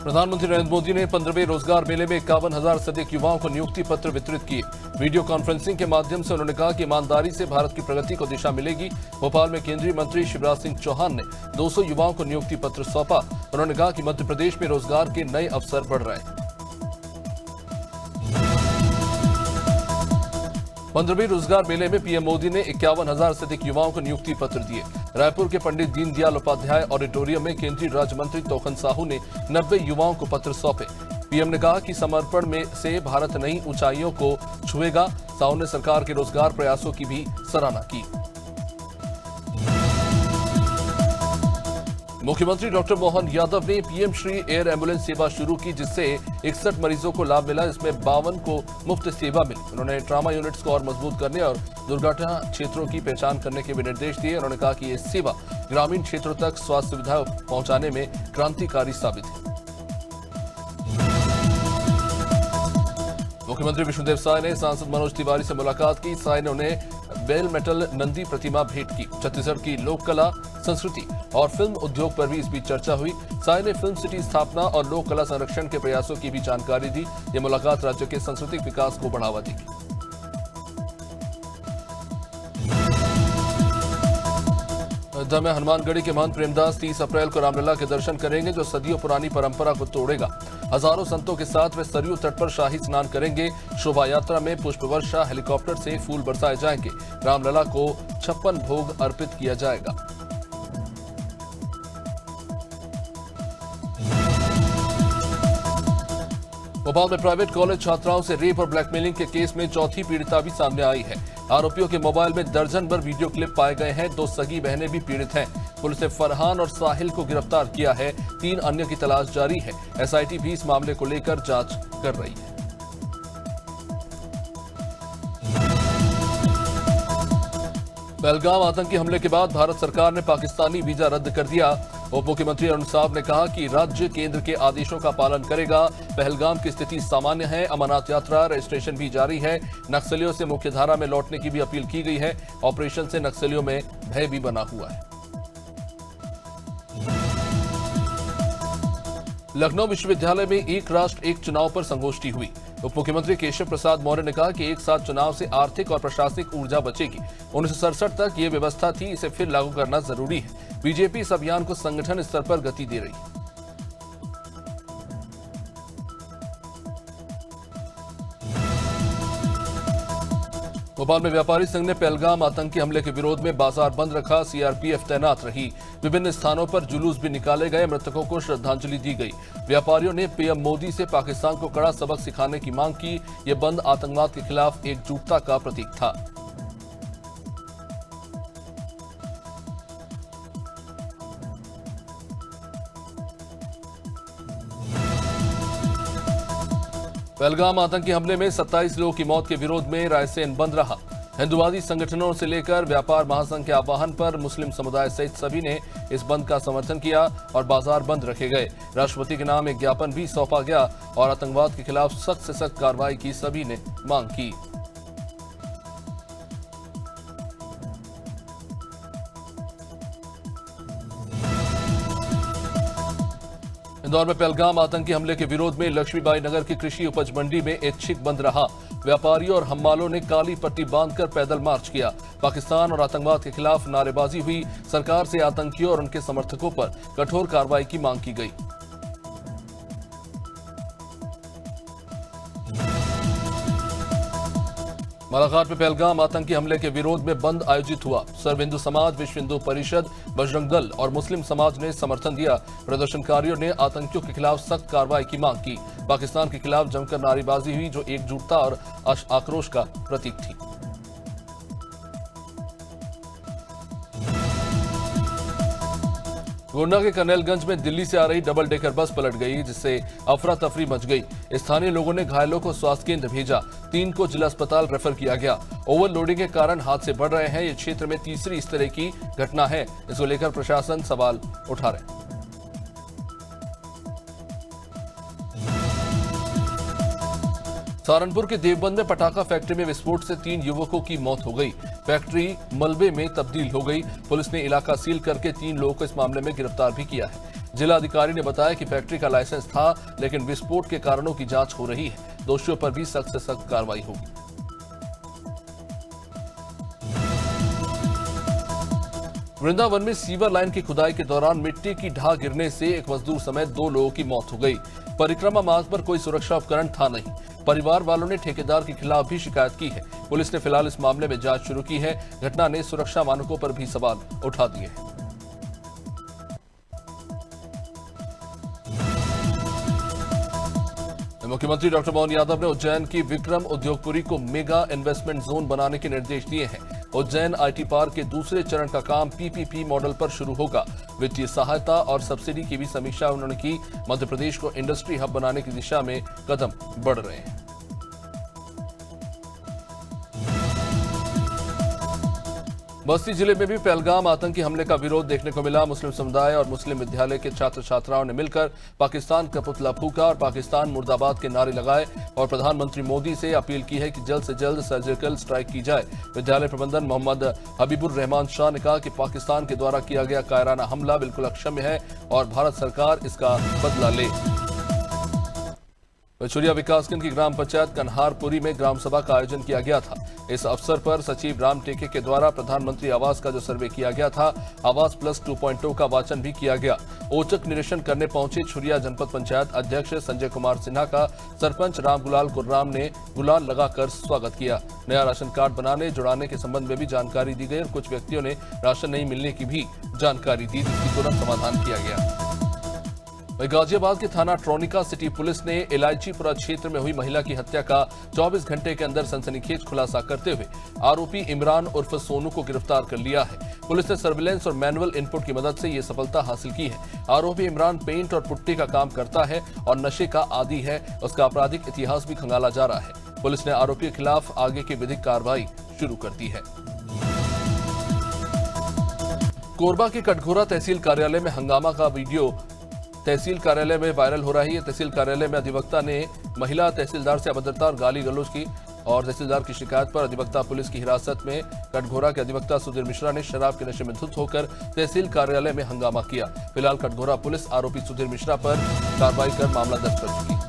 प्रधानमंत्री नरेंद्र मोदी ने 15वें रोजगार मेले में 51,000 से अधिक युवाओं को नियुक्ति पत्र वितरित किए। वीडियो कॉन्फ्रेंसिंग के माध्यम से उन्होंने कहा कि ईमानदारी से भारत की प्रगति को दिशा मिलेगी। भोपाल में केंद्रीय मंत्री शिवराज सिंह चौहान ने 200 युवाओं को नियुक्ति पत्र सौंपा। उन्होंने कहा कि मध्य प्रदेश में रोजगार के नए अवसर बढ़ रहे हैं। 15वें रोजगार मेले में पीएम मोदी ने 51,000 से अधिक युवाओं को नियुक्ति पत्र दिए। रायपुर के पंडित दीनदयाल उपाध्याय ऑडिटोरियम में केंद्रीय राज्य मंत्री तोखन साहू ने 90 युवाओं को पत्र सौंपे। पीएम ने कहा कि समर्पण में से भारत नई ऊंचाइयों को छुएगा। साहू ने सरकार के रोजगार प्रयासों की भी सराहना की। मुख्यमंत्री डॉक्टर मोहन यादव ने पीएम श्री एयर एम्बुलेंस सेवा शुरू की, जिससे 61 मरीजों को लाभ मिला, जिसमें 52 को मुफ्त सेवा मिली। उन्होंने ट्रॉमा यूनिट्स को और मजबूत करने और दुर्घटना क्षेत्रों की पहचान करने के भी निर्देश दिए। उन्होंने कहा कि ये सेवा ग्रामीण क्षेत्रों तक स्वास्थ्य सुविधाएं पहुंचाने में क्रांतिकारी साबित है। मुख्यमंत्री विष्णुदेव साय ने सांसद मनोज तिवारी से मुलाकात की। साय ने उन्हें बेल मेटल नंदी प्रतिमा भेंट की। छत्तीसगढ़ की लोक कला, संस्कृति और फिल्म उद्योग पर भी इस बीच चर्चा हुई। साय ने फिल्म सिटी स्थापना और लोक कला संरक्षण के प्रयासों की भी जानकारी दी। ये मुलाकात राज्य के सांस्कृतिक विकास को बढ़ावा देगी। अयोध्या में हनुमानगढ़ी के महंत प्रेमदास 30 अप्रैल को रामलला के दर्शन करेंगे, जो सदियों पुरानी परंपरा को तोड़ेगा। हजारों संतों के साथ वे सरयू तट पर शाही स्नान करेंगे। शोभा यात्रा में पुष्प वर्षा, हेलीकॉप्टर से फूल बरसाए जाएंगे। रामलला को 56 भोग अर्पित किया जाएगा। भोपाल में प्राइवेट कॉलेज छात्राओं से रेप और ब्लैकमेलिंग के केस में चौथी पीड़िता भी सामने आई है। आरोपियों के मोबाइल में दर्जन भर वीडियो क्लिप पाए गए हैं। 2 सगी बहनें भी पीड़ित हैं। पुलिस ने फरहान और साहिल को गिरफ्तार किया है। 3 अन्य की तलाश जारी है। एसआईटी भी इस मामले को लेकर जांच कर रही है। पहलगाम आतंकी हमले के बाद भारत सरकार ने पाकिस्तानी वीजा रद्द कर दिया। उप मुख्यमंत्री अरुण साहब ने कहा कि राज्य केंद्र के आदेशों का पालन करेगा। पहलगाम की स्थिति सामान्य है। अमरनाथ यात्रा रजिस्ट्रेशन भी जारी है। नक्सलियों से मुख्यधारा में लौटने की भी अपील की गई है। ऑपरेशन से नक्सलियों में भय भी बना हुआ है। लखनऊ विश्वविद्यालय में एक राष्ट्र एक चुनाव पर संगोष्ठी हुई। उप मुख्यमंत्री केशव प्रसाद मौर्य ने कहा कि एक साथ चुनाव से आर्थिक और प्रशासनिक ऊर्जा बचेगी। 1967 तक ये व्यवस्था थी, इसे फिर लागू करना जरूरी है। बीजेपी इस अभियान को संगठन स्तर पर गति दे रही है। भोपाल में व्यापारी संघ ने पहलगाम आतंकी हमले के विरोध में बाजार बंद रखा। सीआरपीएफ तैनात रही। विभिन्न स्थानों पर जुलूस भी निकाले गए। मृतकों को श्रद्धांजलि दी गई। व्यापारियों ने पीएम मोदी से पाकिस्तान को कड़ा सबक सिखाने की मांग की। यह बंद आतंकवाद के खिलाफ एकजुटता का प्रतीक था। पहलगाम आतंकी हमले में 27 लोगों की मौत के विरोध में रायसेन बंद रहा। हिंदुवादी संगठनों से लेकर व्यापार महासंघ के आह्वान पर मुस्लिम समुदाय सहित सभी ने इस बंद का समर्थन किया और बाजार बंद रखे गए। राष्ट्रपति के नाम एक ज्ञापन भी सौंपा गया और आतंकवाद के खिलाफ सख्त से सख्त कार्रवाई की सभी ने मांग की। इंदौर में पहलगाम आतंकी हमले के विरोध में लक्ष्मीबाई नगर की कृषि उपज मंडी में ऐच्छिक बंद रहा। व्यापारियों और हम्मालों ने काली पट्टी बांधकर पैदल मार्च किया। पाकिस्तान और आतंकवाद के खिलाफ नारेबाजी हुई। सरकार से आतंकियों और उनके समर्थकों पर कठोर कार्रवाई की मांग की गई। बालाघाट में पहलगाम आतंकी हमले के विरोध में बंद आयोजित हुआ। सर्व हिंदू समाज, विश्व हिंदू परिषद, बजरंग दल और मुस्लिम समाज ने समर्थन दिया। प्रदर्शनकारियों ने आतंकियों के खिलाफ सख्त कार्रवाई की मांग की। पाकिस्तान के खिलाफ जमकर नारेबाजी हुई, जो एकजुटता और आक्रोश का प्रतीक थी। गोंडा के कर्नैलगंज में दिल्ली से आ रही डबल डेकर बस पलट गई, जिससे अफरा तफरी मच गई। स्थानीय लोगों ने घायलों को स्वास्थ्य केंद्र भेजा। 3 को जिला अस्पताल रेफर किया गया। ओवरलोडिंग के कारण हादसे बढ़ रहे हैं। ये क्षेत्र में तीसरी इस तरह की घटना है। इसको लेकर प्रशासन सवाल उठा रहे हैं। सहारनपुर के देवबंद में पटाखा फैक्ट्री में विस्फोट से 3 युवकों की मौत हो गई। फैक्ट्री मलबे में तब्दील हो गई। पुलिस ने इलाका सील करके 3 लोगों को इस मामले में गिरफ्तार भी किया है। जिला अधिकारी ने बताया कि फैक्ट्री का लाइसेंस था, लेकिन विस्फोट के कारणों की जांच हो रही है। दोषियों पर भी सख्त से सख्त कार्रवाई होगी। वृंदावन में सीवर लाइन की खुदाई के दौरान मिट्टी की ढाह गिरने से एक मजदूर समेत 2 लोगों की मौत हो गई। परिक्रमा मार्ग पर कोई सुरक्षा उपकरण था नहीं। परिवार वालों ने ठेकेदार के खिलाफ भी शिकायत की है। पुलिस ने फिलहाल इस मामले में जांच शुरू की है। घटना ने सुरक्षा मानकों पर भी सवाल उठा दिए हैं। मुख्यमंत्री डॉक्टर मोहन यादव ने उज्जैन की विक्रम उद्योगपुरी को मेगा इन्वेस्टमेंट जोन बनाने के निर्देश दिए हैं। उज्जैन आईटी पार्क के दूसरे चरण का काम पीपीपी मॉडल पर शुरू होगा। वित्तीय सहायता और सब्सिडी की भी समीक्षा उन्होंने की। मध्य प्रदेश को इंडस्ट्री हब बनाने की दिशा में कदम बढ़ रहे हैं। बस्ती जिले में भी पहलगाम आतंकी हमले का विरोध देखने को मिला। मुस्लिम समुदाय और मुस्लिम विद्यालय के छात्र छात्राओं ने मिलकर पाकिस्तान का पुतला फूंका और पाकिस्तान मुर्दाबाद के नारे लगाए और प्रधानमंत्री मोदी से अपील की है कि जल्द से जल्द सर्जिकल स्ट्राइक की जाए। विद्यालय प्रबंधन मोहम्मद हबीबुर रहमान शाह ने कहा कि पाकिस्तान के द्वारा किया गया कायराना हमला बिल्कुल अक्षम्य है और भारत सरकार इसका बदला ले। पचुरिया विकासखंड की ग्राम पंचायत कन्हारपुरी में ग्राम सभा का आयोजन किया गया था। इस अवसर पर सचिव राम टेके के द्वारा प्रधानमंत्री आवास का जो सर्वे किया गया था, आवास प्लस 2.0 का वाचन भी किया गया। औचक निरीक्षण करने पहुंचे छुरिया जनपद पंचायत अध्यक्ष संजय कुमार सिन्हा का सरपंच रामगुलाल गुर्राम ने गुलाल लगाकर स्वागत किया। नया राशन कार्ड बनाने जुड़ाने के संबंध में भी जानकारी दी गई और कुछ व्यक्तियों ने राशन नहीं मिलने की भी जानकारी दी, जिसकी तुरंत समाधान किया गया। गाजियाबाद के थाना ट्रोनिका सिटी पुलिस ने इलायचीपुरा क्षेत्र में हुई महिला की हत्या का 24 घंटे के अंदर सनसनीखेज खुलासा करते हुए आरोपी इमरान उर्फ सोनू को गिरफ्तार कर लिया है। पुलिस ने सर्विलांस और मैनुअल इनपुट की मदद से ये सफलता हासिल की है। आरोपी इमरान पेंट और पुट्टी का काम करता है और नशे का आदी है। उसका आपराधिक इतिहास भी खंगाला जा रहा है। पुलिस ने आरोपी के खिलाफ आगे की विधिक कार्रवाई शुरू कर दी है। कोरबा के कटघोरा तहसील कार्यालय में हंगामा का वीडियो तहसील कार्यालय में वायरल हो रही है। तहसील कार्यालय में अधिवक्ता ने महिला तहसीलदार से अभद्रता और गाली गलौज की और तहसीलदार की शिकायत पर अधिवक्ता पुलिस की हिरासत में। कटघोरा के अधिवक्ता सुधीर मिश्रा ने शराब के नशे में धुत होकर तहसील कार्यालय में हंगामा किया। फिलहाल कटघोरा पुलिस आरोपी सुधीर मिश्रा पर कार्रवाई कर मामला दर्ज कर चुकी है।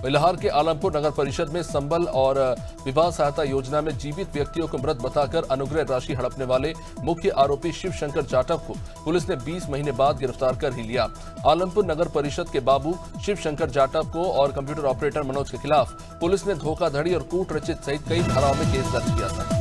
बिहार के आलमपुर नगर परिषद में संबल और विवाह सहायता योजना में जीवित व्यक्तियों को मृत बताकर अनुग्रह राशि हड़पने वाले मुख्य आरोपी शिव शंकर जाटव को पुलिस ने 20 महीने बाद गिरफ्तार कर ही लिया। आलमपुर नगर परिषद के बाबू शिव शंकर जाटव को और कंप्यूटर ऑपरेटर मनोज के खिलाफ पुलिस ने धोखाधड़ी और कूट रचित सहित कई धाराओं में केस दर्ज किया था।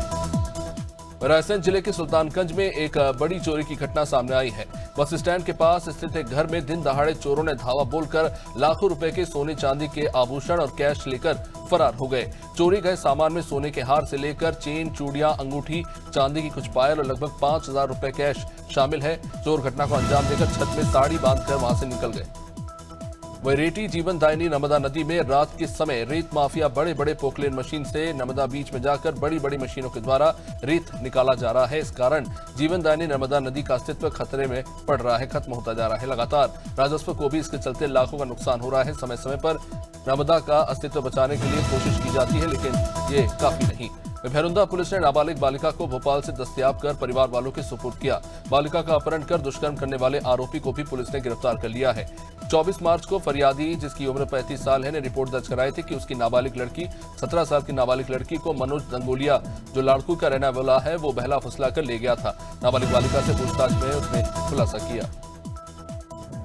रायसेन जिले के सुल्तानगंज में एक बड़ी चोरी की घटना सामने आई है। बस स्टैंड के पास स्थित एक घर में दिन दहाड़े चोरों ने धावा बोलकर लाखों रुपए के सोने चांदी के आभूषण और कैश लेकर फरार हो गए। चोरी गए सामान में सोने के हार से लेकर चेन, चूड़ियां, अंगूठी, चांदी की कुछ पायल और लगभग 5,000 रुपए कैश शामिल है। चोर घटना को अंजाम देकर छत में साड़ी बांधकर वहां से निकल गए। वही रेटी जीवन दायनी नर्मदा नदी में रात के समय रेत माफिया बड़े बड़े पोकलेन मशीन से नर्मदा बीच में जाकर बड़ी बड़ी मशीनों के द्वारा रेत निकाला जा रहा है। इस कारण जीवन दायनी नर्मदा नदी का अस्तित्व खतरे में पड़ रहा है, खत्म होता जा रहा है। लगातार राजस्व को भी इसके चलते लाखों का नुकसान हो रहा है। समय समय पर नर्मदा का अस्तित्व बचाने के लिए कोशिश की जाती है, लेकिन ये काफी नहीं। भैरुंदा पुलिस ने नाबालिग बालिका को भोपाल से दस्तयाब कर परिवार वालों के सुपुर्द किया। बालिका का अपहरण कर दुष्कर्म करने वाले आरोपी को भी पुलिस ने गिरफ्तार कर लिया है। 24 मार्च को फरियादी, जिसकी उम्र 35 साल है, ने रिपोर्ट दर्ज कराई थी कि उसकी नाबालिग लड़की 17 साल की नाबालिग लड़की को मनोज दंगोलिया, जो लाड़कू का रहने वाला है, वो बहला फुसला कर ले गया था। नाबालिग बालिका से पूछताछ में उसने खुलासा किया।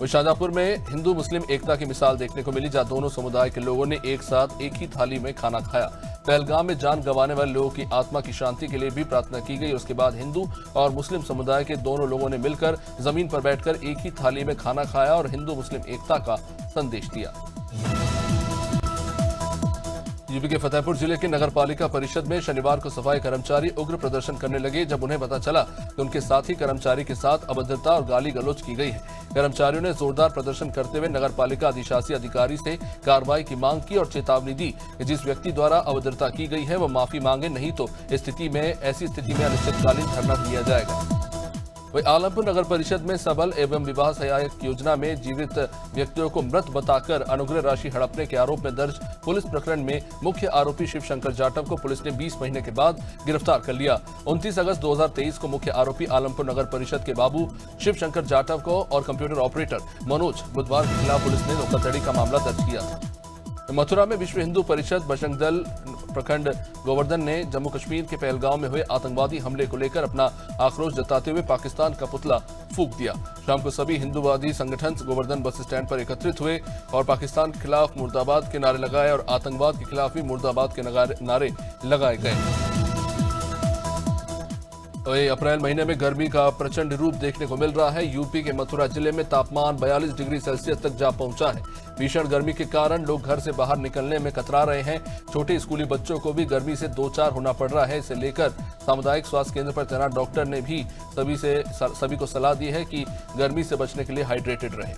शाहजहांपुर में हिंदू मुस्लिम एकता की मिसाल देखने को मिली, जहां दोनों समुदाय के लोगों ने एक साथ एक ही थाली में खाना खाया। पहलगाम में जान गंवाने वाले लोगों की आत्मा की शांति के लिए भी प्रार्थना की गई। उसके बाद हिंदू और मुस्लिम समुदाय के दोनों लोगों ने मिलकर जमीन पर बैठकर एक ही थाली में खाना खाया और हिंदू मुस्लिम एकता का संदेश दिया। यूपी के फतेहपुर जिले के नगर पालिका परिषद में शनिवार को सफाई कर्मचारी उग्र प्रदर्शन करने लगे, जब उन्हें पता चला कि उनके साथी कर्मचारी के साथ अभद्रता और गाली गलौज की गई है। कर्मचारियों ने जोरदार प्रदर्शन करते हुए नगर पालिका अधिशासी अधिकारी से कार्रवाई की मांग की और चेतावनी दी कि जिस व्यक्ति द्वारा अभद्रता की गई है वो माफी मांगे, नहीं तो ऐसी स्थिति में अनिश्चितकालीन धरना दिया जाएगा। वही आलमपुर नगर परिषद में सबल एवं विवाह सहायक योजना में जीवित व्यक्तियों को मृत बताकर अनुग्रह राशि हड़पने के आरोप में दर्ज पुलिस प्रकरण में मुख्य आरोपी शिवशंकर जाटव को पुलिस ने 20 महीने के बाद गिरफ्तार कर लिया। 29 अगस्त 2023 को मुख्य आरोपी आलमपुर नगर परिषद के बाबू शिवशंकर जाटव को और कंप्यूटर ऑपरेटर मनोज बुधवार के खिलाफ पुलिस ने धोखाधड़ी का मामला दर्ज किया था। मथुरा में विश्व हिंदू परिषद बजरंग दल प्रखंड गोवर्धन ने जम्मू कश्मीर के पहलगांव में हुए आतंकवादी हमले को लेकर अपना आक्रोश जताते हुए पाकिस्तान का पुतला फूंक दिया। शाम को सभी हिंदूवादी संगठन गोवर्धन बस स्टैंड पर एकत्रित हुए और पाकिस्तान के खिलाफ मुर्दाबाद के नारे लगाए और आतंकवाद के खिलाफ भी मुर्दाबाद के नारे लगाए गए। अप्रैल महीने में गर्मी का प्रचंड रूप देखने को मिल रहा है। यूपी के मथुरा जिले में तापमान 42 डिग्री सेल्सियस तक जा पहुंचा है। भीषण गर्मी के कारण लोग घर से बाहर निकलने में कतरा रहे हैं। छोटे स्कूली बच्चों को भी गर्मी से दो चार होना पड़ रहा है। इसे लेकर सामुदायिक स्वास्थ्य केंद्र पर तैनात डॉक्टर ने भी सभी को सलाह दी है कि गर्मी से बचने के लिए हाइड्रेटेड रहें।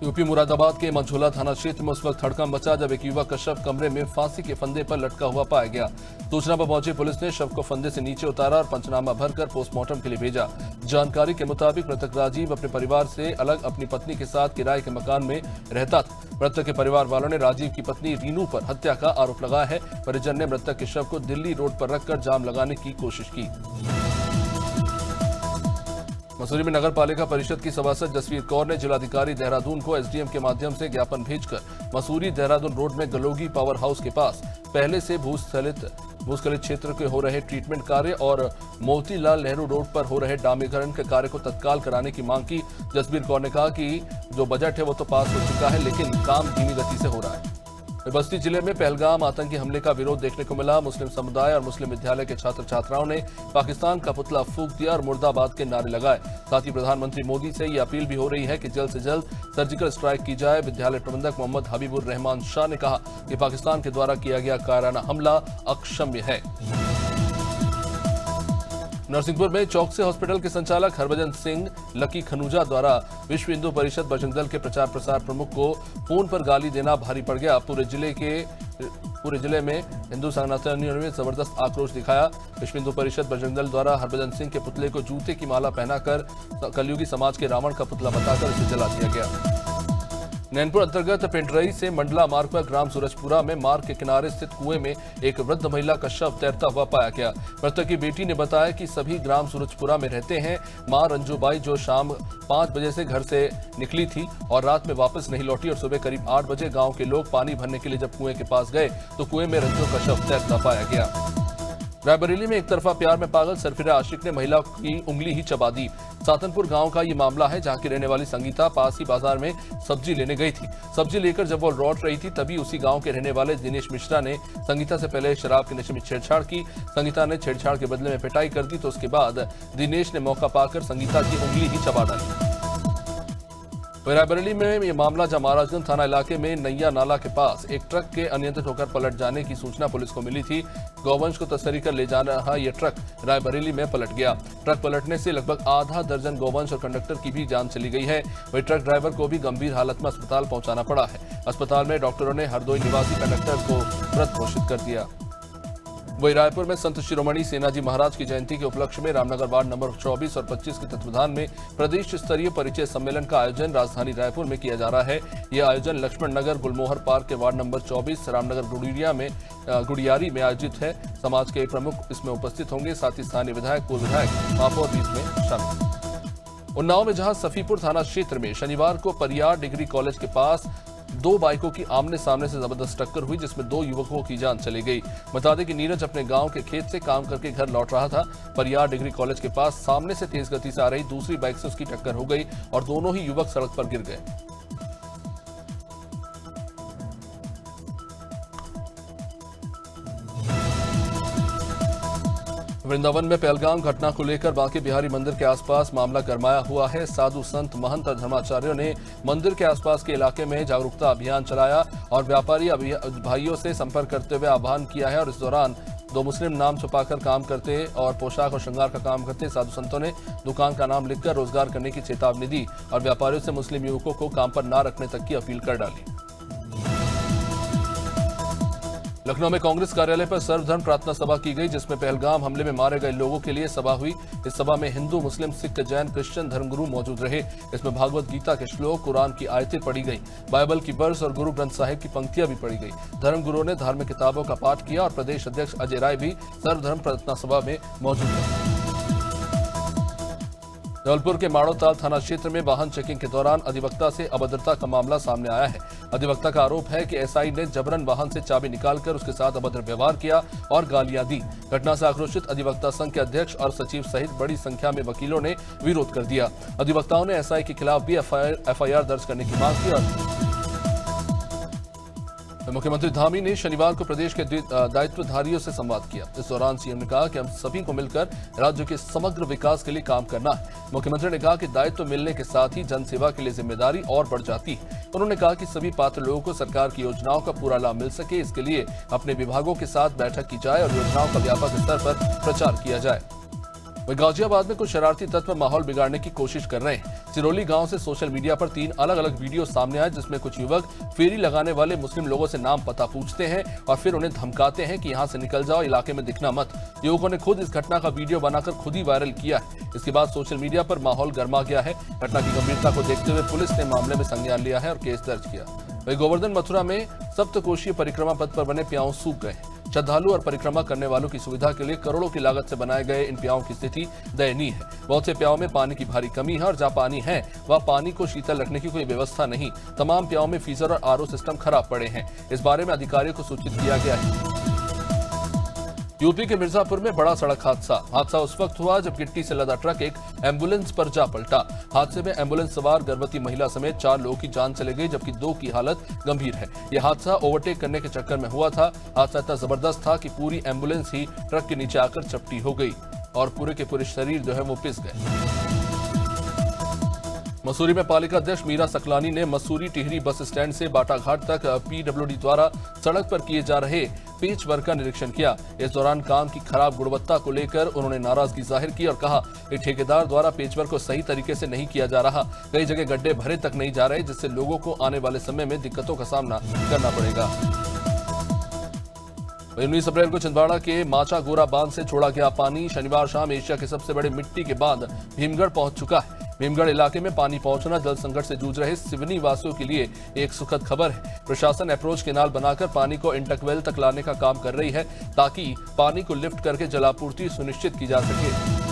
यूपी मुरादाबाद के मंझोला थाना क्षेत्र में उस वक्त हड़कंप मचा जब एक युवक का शव कमरे में फांसी के फंदे पर लटका हुआ पाया गया। सूचना पर पहुंची पुलिस ने शव को फंदे से नीचे उतारा और पंचनामा भरकर पोस्टमार्टम के लिए भेजा। जानकारी के मुताबिक मृतक राजीव अपने परिवार से अलग अपनी पत्नी के साथ किराए के मकान में रहता था। मृतक के परिवार वालों ने राजीव की पत्नी रीनू पर हत्या का आरोप लगाया है। परिजन ने मृतक के शव को दिल्ली रोड पर रखकर जाम लगाने की कोशिश की। मसूरी में नगर पालिका परिषद की सभासद जसवीर कौर ने जिलाधिकारी देहरादून को एसडीएम के माध्यम से ज्ञापन भेजकर मसूरी देहरादून रोड में गलोगी पावर हाउस के पास पहले से भूस्खलित क्षेत्र के हो रहे ट्रीटमेंट कार्य और मोतीलाल नेहरू रोड पर हो रहे डामरीकरण के कार्य को तत्काल कराने की मांग की। जसवीर कौर ने कहा कि जो बजट है वो तो पास हो चुका है, लेकिन काम धीमी गति से हो रहा है। बस्ती जिले में पहलगाम आतंकी हमले का विरोध देखने को मिला। मुस्लिम समुदाय और मुस्लिम विद्यालय के छात्र छात्राओं ने पाकिस्तान का पुतला फूंक दिया और मुर्दाबाद के नारे लगाए। साथ ही प्रधानमंत्री मोदी से ये अपील भी हो रही है कि जल्द से जल्द सर्जिकल स्ट्राइक की जाए। विद्यालय प्रबंधक मोहम्मद हबीबुर रहमान शाह ने कहा कि पाकिस्तान के द्वारा किया गया कायराना हमला अक्षम्य है। नरसिंहपुर में चौकसी हॉस्पिटल के संचालक हरभजन सिंह लकी खनूजा द्वारा विश्व हिंदू परिषद बजरंग दल के प्रचार प्रसार प्रमुख को फोन पर गाली देना भारी पड़ गया। पूरे जिले में हिंदू सनातनियों ने जबरदस्त आक्रोश दिखाया। विश्व हिंदू परिषद बजरंग दल द्वारा हरभजन सिंह के पुतले को जूते की माला पहनाकर कलयुगी समाज के रावण का पुतला बताकर इसे जला दिया गया। नैनपुर अंतर्गत पेंड्रई से मंडला मार्ग पर ग्राम सूरजपुरा में मार्ग के किनारे स्थित कुएं में एक वृद्ध महिला का शव तैरता हुआ पाया गया। मृतक की बेटी ने बताया कि सभी ग्राम सूरजपुरा में रहते हैं। मां रंजूबाई जो शाम 5 बजे से घर से निकली थी और रात में वापस नहीं लौटी और सुबह करीब 8 बजे गांव के लोग पानी भरने के लिए जब कुएं के पास गए तो कुएं में रंजू का शव तैरता पाया गया। रायबरेली में एक तरफा प्यार में पागल सरफिरा आशिक ने महिला की उंगली ही चबा दी। सातनपुर गांव का ये मामला है, जहां की रहने वाली संगीता पास ही बाजार में सब्जी लेने गई थी। सब्जी लेकर जब वो लौट रही थी तभी उसी गांव के रहने वाले दिनेश मिश्रा ने संगीता से पहले शराब के नशे में छेड़छाड़ की। संगीता ने छेड़छाड़ के बदले में पिटाई कर दी तो उसके बाद दिनेश ने मौका पाकर संगीता की उंगली ही चबा डाली। रायबरेली में यह मामला जहां महाराजगंज थाना इलाके में नैया नाला के पास एक ट्रक के अनियंत्रित होकर पलट जाने की सूचना पुलिस को मिली थी। गौवंश को तस्करी कर ले जा रहा यह ट्रक रायबरेली में पलट गया। ट्रक पलटने से लगभग आधा दर्जन गौवंश और कंडक्टर की भी जान चली गई है। वही ट्रक ड्राइवर को भी गंभीर हालत में अस्पताल पहुंचाना पड़ा है। अस्पताल में डॉक्टरों ने हरदोई निवासी कंडक्टर को मृत घोषित कर दिया। वही रायपुर में संत शिरोमणि सेनाजी महाराज की जयंती के उपलक्ष्य में रामनगर वार्ड नंबर 24 और 25 के तत्वाधान में प्रदेश स्तरीय परिचय सम्मेलन का आयोजन राजधानी रायपुर में किया जा रहा है। यह आयोजन लक्ष्मण नगर गुलमोहर पार्क के वार्ड नंबर 24 रामनगर गुड़ियारी में आयोजित है। समाज के प्रमुख इसमें उपस्थित होंगे, साथ ही स्थानीय विधायक, पूर्व विधायक, महापौर भी इसमें शामिल। उन्नाव में जहां सफीपुर थाना क्षेत्र में शनिवार को परियार डिग्री कॉलेज के पास 2 बाइकों की आमने सामने से जबरदस्त टक्कर हुई, जिसमें 2 युवकों की जान चली गई। बता दें कि नीरज अपने गांव के खेत से काम करके घर लौट रहा था। परियार डिग्री कॉलेज के पास सामने से तेज गति से आ रही दूसरी बाइक से उसकी टक्कर हो गई और दोनों ही युवक सड़क पर गिर गए। वृंदावन में पहलगाम घटना को लेकर बांके बिहारी मंदिर के आसपास मामला गरमाया हुआ है। साधु संत महंत और धर्माचार्यों ने मंदिर के आसपास के इलाके में जागरूकता अभियान चलाया और व्यापारी भाइयों से संपर्क करते हुए आह्वान किया है। और इस दौरान 2 मुस्लिम नाम छुपाकर काम करते और पोशाक और श्रृंगार का काम करते साधु संतों ने दुकान का नाम लिखकर रोजगार करने की चेतावनी दी और व्यापारियों से मुस्लिम युवकों को काम पर न रखने तक की अपील कर डाली। लखनऊ में कांग्रेस कार्यालय पर सर्वधर्म प्रार्थना सभा की गई, जिसमें पहलगाम हमले में मारे गए लोगों के लिए सभा हुई। इस सभा में हिंदू, मुस्लिम, सिख, जैन, क्रिश्चियन धर्मगुरु मौजूद रहे। इसमें भागवत गीता के श्लोक, कुरान की आयतें पढ़ी गई, बाइबल की वर्स और गुरु ग्रंथ साहिब की पंक्तियां भी पढ़ी गई। धर्मगुरुओं ने धार्मिक किताबों का पाठ किया और प्रदेश अध्यक्ष अजय राय भी सर्वधर्म प्रार्थना सभा में मौजूद रहे। जबलपुर के माड़ोताल थाना क्षेत्र में वाहन चेकिंग के दौरान अधिवक्ता से अभद्रता का मामला सामने आया है। अधिवक्ता का आरोप है कि एसआई ने जबरन वाहन से चाबी निकालकर उसके साथ अभद्र व्यवहार किया और गालियां दी। घटना से आक्रोशित अधिवक्ता संघ के अध्यक्ष और सचिव सहित बड़ी संख्या में वकीलों ने विरोध कर दिया। अधिवक्ताओं ने एसआई के खिलाफ भी एफआईआर दर्ज करने की मांग की। और मुख्यमंत्री धामी ने शनिवार को प्रदेश के दायित्वधारियों से संवाद किया। इस दौरान सीएम ने कहा कि हम सभी को मिलकर राज्य के समग्र विकास के लिए काम करना है। मुख्यमंत्री ने कहा कि दायित्व मिलने के साथ ही जनसेवा के लिए जिम्मेदारी और बढ़ जाती है। उन्होंने कहा कि सभी पात्र लोगों को सरकार की योजनाओं का पूरा लाभ मिल सके, इसके लिए अपने विभागों के साथ बैठक की जाए और योजनाओं का व्यापक स्तर पर प्रचार किया जाए। वहीं गाजियाबाद में कुछ शरारती तत्व माहौल बिगाड़ने की कोशिश कर रहे हैं। सिरोली गांव से सोशल मीडिया पर 3 अलग अलग वीडियो सामने आए, जिसमें कुछ युवक फेरी लगाने वाले मुस्लिम लोगों से नाम पता पूछते हैं और फिर उन्हें धमकाते हैं कि यहां से निकल जाओ, इलाके में दिखना मत। युवकों ने खुद इस घटना का वीडियो बनाकर खुद ही वायरल किया है। इसके बाद सोशल मीडिया पर माहौल गर्मा गया है। घटना की गंभीरता को देखते हुए पुलिस ने मामले में संज्ञान लिया है और केस दर्ज किया। वहीं गोवर्धन मथुरा में सप्तकोशीय परिक्रमा पथ पर बने प्याऊ सूख गए। श्रद्धालु और परिक्रमा करने वालों की सुविधा के लिए करोड़ों की लागत से बनाए गए इन प्याओं की स्थिति दयनीय है। बहुत से प्याओं में पानी की भारी कमी है और जहां पानी है वह पानी को शीतल रखने की कोई व्यवस्था नहीं। तमाम प्याओं में फ्रीजर और आरओ सिस्टम खराब पड़े हैं। इस बारे में अधिकारियों को सूचित किया गया है। यूपी के मिर्जापुर में बड़ा सड़क हादसा उस वक्त हुआ जब गिट्टी से लदा ट्रक एक एम्बुलेंस पर जा पलटा। हादसे में एम्बुलेंस सवार गर्भवती महिला समेत 4 लोगों की जान चली गई, जबकि 2 की हालत गंभीर है। यह हादसा ओवरटेक करने के चक्कर में हुआ था। हादसा इतना जबरदस्त था कि पूरी एम्बुलेंस ही ट्रक के नीचे आकर चपटी हो गई और पूरे के पूरे शरीर जो है वो पिस गए। मसूरी में पालिका अध्यक्ष मीरा सकलानी ने मसूरी टिहरी बस स्टैंड से बाटाघाट तक पीडब्ल्यूडी द्वारा सड़क पर किए जा रहे पेच वर्क का निरीक्षण किया। इस दौरान काम की खराब गुणवत्ता को लेकर उन्होंने नाराजगी जाहिर की और कहा कि ठेकेदार द्वारा पेच वर्क को सही तरीके से नहीं किया जा रहा। कई जगह गड्ढे भरे तक नहीं जा रहे, जिससे लोगों को आने वाले समय में दिक्कतों का सामना करना पड़ेगा। 19 अप्रैल को छिंदवाड़ा के माचा गोरा बांध से छोड़ा गया पानी शनिवार शाम एशिया के सबसे बड़े मिट्टी के बांध भीमगढ़ पहुंच चुका है। भीमगढ़ इलाके में पानी पहुंचना जल संकट से जूझ रहे सिवनी वासियों के लिए एक सुखद खबर है। प्रशासन अप्रोच केनाल बनाकर पानी को इंटकवेल तक लाने का काम कर रही है, ताकि पानी को लिफ्ट करके जलापूर्ति सुनिश्चित की जा सके।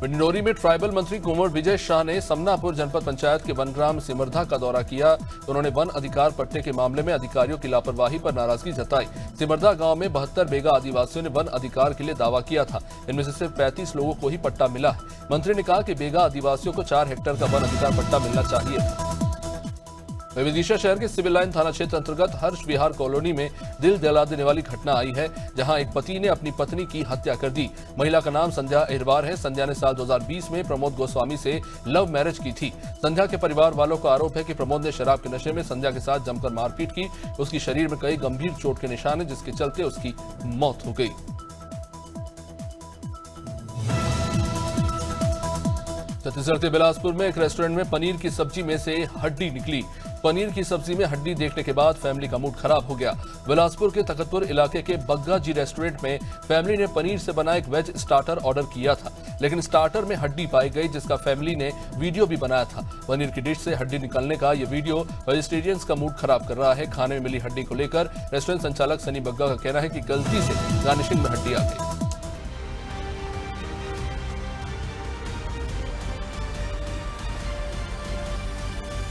डिंडोरी में ट्राइबल मंत्री कुंवर विजय शाह ने समनापुर जनपद पंचायत के वनग्राम सिमरधा का दौरा किया। उन्होंने वन अधिकार पट्टे के मामले में अधिकारियों की लापरवाही पर नाराजगी जताई। सिमरधा गांव में 72 बेगा आदिवासियों ने वन अधिकार के लिए दावा किया था। इनमें से सिर्फ 35 लोगों को ही पट्टा मिला है। मंत्री ने कहा कि बेगा आदिवासियों को 4 हेक्टेयर का वन अधिकार पट्टा मिलना चाहिए। विदिशा शहर के सिविल लाइन थाना क्षेत्र अंतर्गत हर्ष विहार कॉलोनी में दिल दहला देने वाली घटना आई है, जहां एक पति ने अपनी पत्नी की हत्या कर दी। महिला का नाम संध्या अहिरवार है। संध्या ने साल 2020 में प्रमोद गोस्वामी से लव मैरिज की थी। संध्या के परिवार वालों का आरोप है कि प्रमोद ने शराब के नशे में संध्या के साथ जमकर मारपीट की। उसकी शरीर में कई गंभीर चोट के निशान हैं, जिसके चलते उसकी मौत हो गई। छत्तीसगढ़ के बिलासपुर में एक रेस्टोरेंट में पनीर की सब्जी में से हड्डी निकली। पनीर की सब्जी में हड्डी देखने के बाद फैमिली का मूड खराब हो गया। बिलासपुर के तखतपुर इलाके के बग्गा जी रेस्टोरेंट में फैमिली ने पनीर से बना एक वेज स्टार्टर ऑर्डर किया था, लेकिन स्टार्टर में हड्डी पाई गई, जिसका फैमिली ने वीडियो भी बनाया था। पनीर की डिश से हड्डी निकलने का यह वीडियो वेजिटेरियंस का मूड खराब कर रहा है। खाने में मिली हड्डी को लेकर रेस्टोरेंट संचालक सनी बग्गा का कहना है कि गलती से गार्निशिंग में हड्डी आ गई।